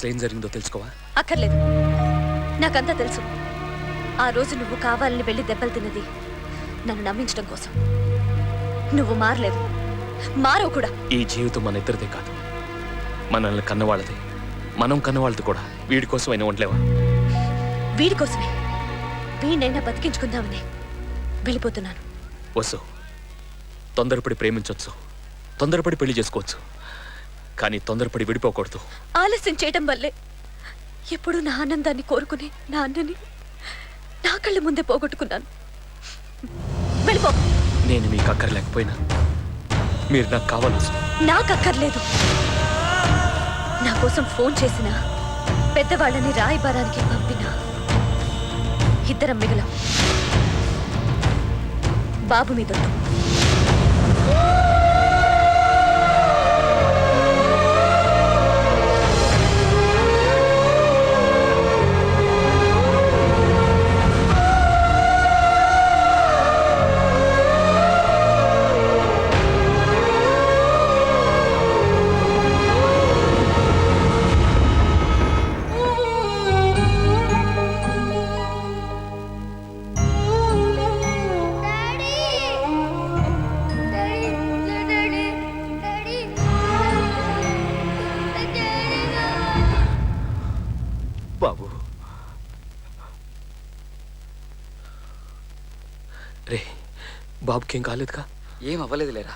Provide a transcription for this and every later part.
అసలు ఏం జరిగిందో తెలుసుకోవా? అక్కర్లేదు, నాకంతా తెలుసు. ఆ రోజు నువ్వు కావాలని వెళ్ళి దెబ్బలు తిన్నది నన్ను నమ్మించడం కోసం. నువ్వు మారలేదు, మారవు కూడా. ఈ జీవితం మన ఇద్దరిదే కాదు, మనల్ని కన్నవాళ్ళది, మనం కన్నవాళ్ళది కూడా. వీడి కోసం అయినా ఉండలేవా? వీడి కోసమే, వీడినైనా బతికించుకుందామని వెళ్ళిపోతున్నాను. వసు, తొందరపడి ప్రేమించవచ్చు, తొందరపడి పెళ్లి చేసుకోవచ్చు, కానీ తొందరపడి విడిపోకూడదు. ఆలస్యం చేయడం వల్లే ఎప్పుడు నా ఆనందాన్ని కోరుకుని నా అన్నని నా కళ్ళ ముందే పోగొట్టుకున్నాను. వెళ్ళిపో. నేను మీకు అక్కర్లేకపోయినా మీరు నాకు కావాలి. నాకు అక్కర్లేదు. నా కోసం ఫోన్ చేసిన పెద్దవాళ్ళని రాయబారానికి పంపిన ఇద్దరం మిగలం. బాబు మీదొట్టు. బాబు రే, బాబుకేం కాలేదుగా? ఏం అవ్వలేదు లేరా.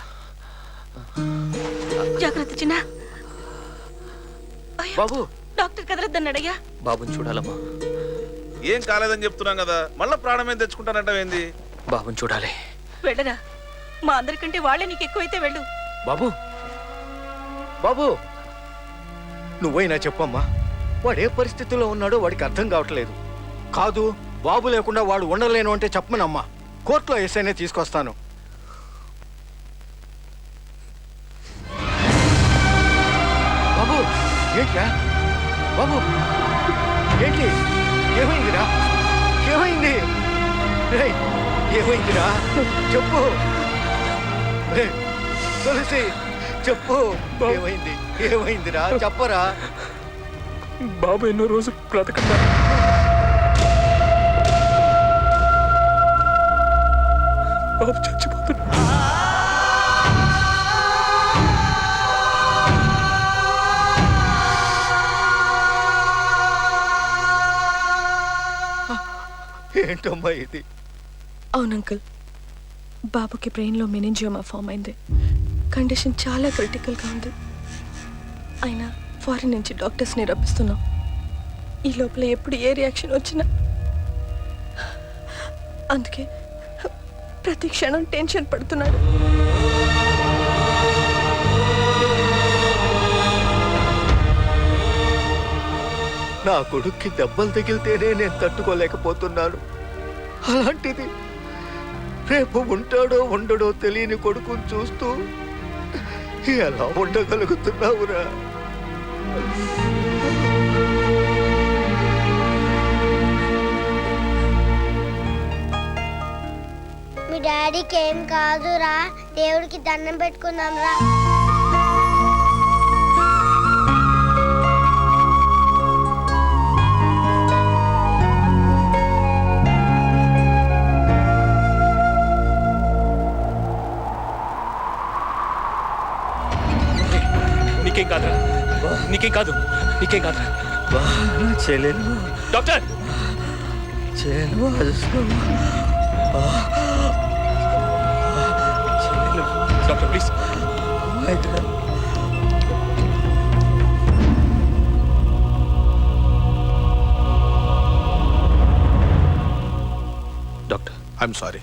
జాగ్రత్త చిన్న. బాబు, డాక్టర్ కదలద్దన్నాడయ్యా. బాబుని చూడాలమ్మా. ఏం కాలేదని చెప్తున్నాం కదా, మళ్ళా ప్రాణమేం తెచ్చుకుంటానంటావేంది? బాబుని చూడాలి. వెళ్ళరా, మా అందరికంటే వాళ్ళే నీకు ఎక్కువైతే వెళ్ళు. బాబు, బాబు, నువ్వైనా చెప్పమ్మా, వాడు ఏ పరిస్థితిలో ఉన్నాడో వాడికి అర్థం కావట్లేదు. కాదు, బాబు లేకుండా వాడు ఉండలేను అంటే చెప్పమనమ్మా, కోర్టులో ఎస్ఐనే తీసుకొస్తాను. బాబు, ఏంట్రా బాబు, ఏంటి? ఏమైందిరా? ఏమైంది? రేయ్, ఏమైందిరా? చెప్పు. తులసి, చెప్పు, ఏమైంది? ఏమైందిరా? చెప్పరా. బాబు ఎన్నో రోజులు బ్రతకడా. బాబు చచ్చిపోతున్నా. ఏంటమ్మా ఇది? అవును అంకుల్, బాబుకి బ్రెయిన్లో మెనింజియోమా ఫామ్ అయింది. కండిషన్ చాలా క్రిటికల్గా ఉంది. అయినా ఫారిన్ నుంచి డాక్టర్స్ని రప్పిస్తున్నాం. ఈ లోపల ఎప్పుడు ఏ రియాక్షన్ వచ్చినా, అందుకే ప్రతి క్షణం టెన్షన్ పడుతున్నాడు. నా కొడుక్కి దెబ్బలు తగిలితేనే నేను తట్టుకోలేకపోతున్నాను. అలాంటిది రేపు ఉంటాడో ఉండడో తెలియని కొడుకుని చూస్తూ ఎలా ఉండగలుగుతున్నావురా? మీ డాడీకి ఏం కాదురా, దేవుడికి దండం పెట్టుకుందాం రా. నీకేం కాదురా, నీకేం కాదు, నీకేం కాదురా. చెల్లెలు doctor, doctor please. Doctor, I'm sorry.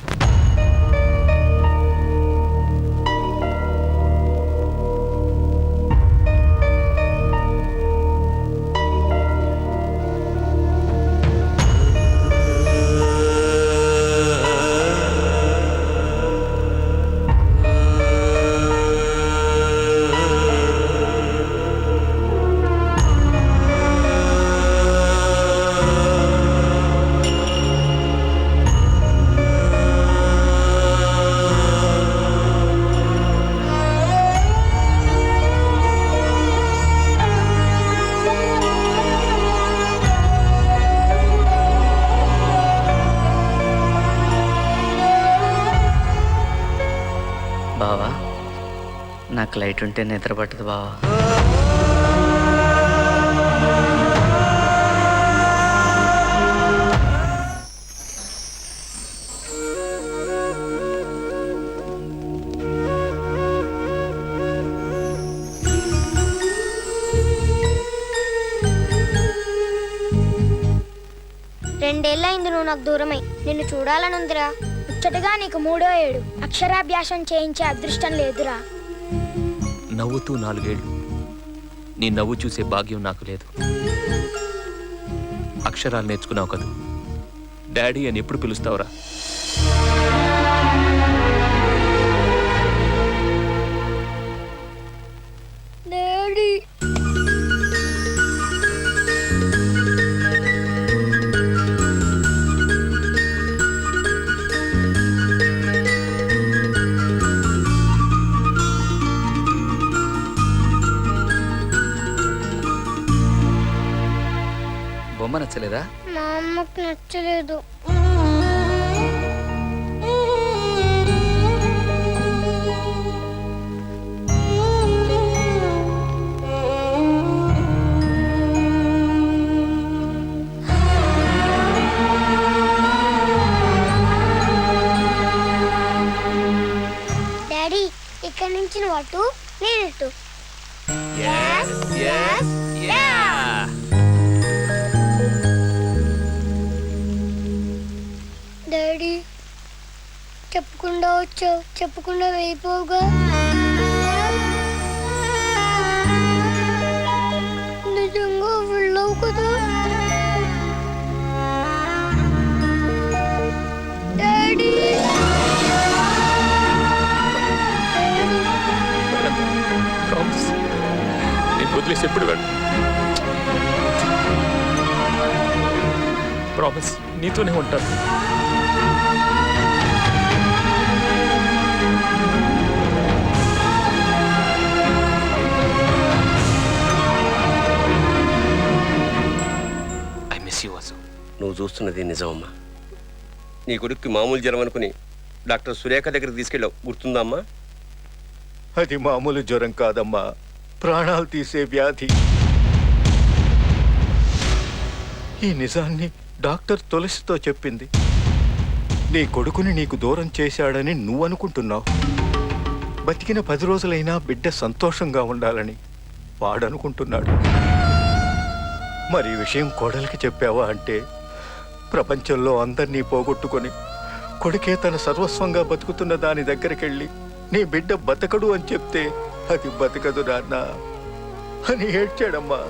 నాకు లైట్ ఉంటే నిద్ర పట్టదు బావా. రెండేళ్ళైంది నువ్వు నాకు దూరమై. నిన్ను చూడాలనుందిరా. ముచ్చటగా నీకు 3వ ఏడు. అక్షరాభ్యాసం చేయించే అదృష్టం లేదురా. నవ్వుతూ 4 ఏళ్ళు. నీ నవ్వు చూసే భాగ్యం నాకు లేదు. అక్షరాలు నేర్చుకున్నావు కదా, డాడీ అని ఎప్పుడు పిలుస్తావురా? డాడీ బొమ్మ నచ్చలేదా? మా అమ్మకు నచ్చలేదు. డాడీ ఇక్కడి నుంచి నువ్వు అటు నేను ఇటు. డాడీ చెప్పకుండా వచ్చావు, చెప్పకుండా వెళ్ళిపోవుగా. నిజంగా వెళ్ళవు కదా డాడీ. ప్రామిస్, నేను వదిలేసి ఎప్పుడు వెళ్ళను. ప్రామిస్, నీతోనే ఉంటాను. I miss you Vasu. నువ్వు చూస్తున్నది నిజమమ్మా. నీ కొడుక్కి మామూలు జ్వరం అనుకుని డాక్టర్ సురేఖ దగ్గరికి తీసుకెళ్ళావు, గుర్తుందమ్మా? అది మామూలు జ్వరం కాదమ్మా, ప్రాణాలు తీసే వ్యాధి. ఈ నిజాన్ని డాక్టర్ తులసితో చెప్పింది. నీ కొడుకుని నీకు దూరం చేశాడని నువ్వు అనుకుంటున్నావు. బతికిన 10 రోజులైనా బిడ్డ సంతోషంగా ఉండాలని వాడనుకుంటున్నాడు. మరి ఈ విషయం కోడలికి చెప్పావా అంటే, ప్రపంచంలో అందరినీ పోగొట్టుకొని కొడుకే తన సర్వస్వంగా బతుకుతున్న దాని దగ్గరికెళ్ళి నీ బిడ్డ బతకడు అని చెప్తే, అది బతకదు నాన్న అని ఏడ్చాడమ్మా.